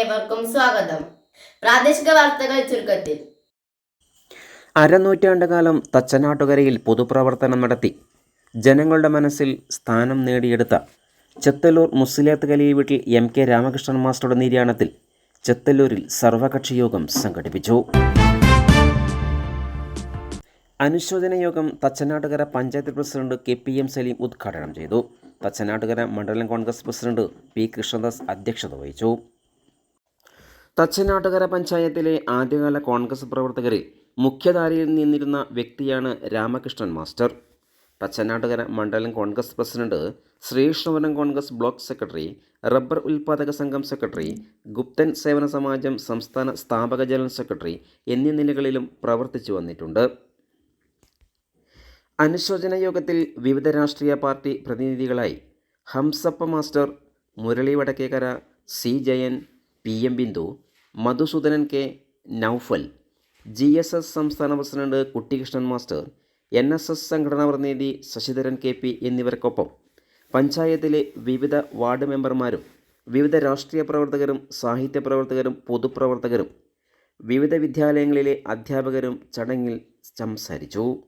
ഏവർക്കും സ്വാഗതം. പ്രാദേശിക വാർത്തകൾ ചുരുക്കത്തിൽ. അരനൂറ്റാണ്ടുകാലം തച്ചനാട്ടുകരയിൽ പൊതുപ്രവർത്തനം നടത്തി ജനങ്ങളുടെ മനസ്സിൽ സ്ഥാനം നേടിയെടുത്ത ചെത്തല്ലൂർ മുസ്ലിയാത്ത് കലി വീട്ടിൽ MK രാമകൃഷ്ണൻ മാസ്റ്ററുടെ നിര്യാണത്തിൽ ചെത്തല്ലൂരിൽ സർവകക്ഷി യോഗം സംഘടിപ്പിച്ചു. അനുശോചന യോഗം തച്ചനാട്ടുകര പഞ്ചായത്ത് പ്രസിഡന്റ് KPM സലീം ഉദ്ഘാടനം ചെയ്തു. തച്ചനാട്ടുകര മണ്ഡലം കോൺഗ്രസ് പ്രസിഡന്റ് P കൃഷ്ണദാസ് അധ്യക്ഷത വഹിച്ചു. തച്ചനാട്ടുകര പഞ്ചായത്തിലെ ആദ്യകാല കോൺഗ്രസ് പ്രവർത്തകരിൽ മുഖ്യധാരയിൽ നിന്നിരുന്ന വ്യക്തിയാണ് രാമകൃഷ്ണൻ മാസ്റ്റർ. തച്ചനാട്ടുകര മണ്ഡലം Congress president, Sreekrishnapuram Congress block secretary, rubber ഉൽപ്പാദക സംഘം സെക്രട്ടറി, ഗുപ്തൻ സേവന സമാജം സംസ്ഥാന സ്ഥാപക ജനറൽ സെക്രട്ടറി എന്നീ നിലകളിലും പ്രവർത്തിച്ചു വന്നിട്ടുണ്ട്. അനുശോചന യോഗത്തിൽ വിവിധ രാഷ്ട്രീയ പാർട്ടി പ്രതിനിധികളായി Hamsappa master, Murali Vadakkekara, C Jayan, PM Bindu, Madhusoodanan K, Noufal, GSS സംസ്ഥാന പ്രസിഡന്റ് കുട്ടികൃഷ്ണൻ മാസ്റ്റർ, NSS സംഘടനാ പ്രതിനിധി ശശിധരൻ KP എന്നിവർക്കൊപ്പം പഞ്ചായത്തിലെ വിവിധ വാർഡ് മെമ്പർമാരും വിവിധ രാഷ്ട്രീയ പ്രവർത്തകരും സാഹിത്യ പ്രവർത്തകരും പൊതുപ്രവർത്തകരും വിവിധ വിദ്യാലയങ്ങളിലെ അധ്യാപകരും ചടങ്ങിൽ സംസാരിച്ചു.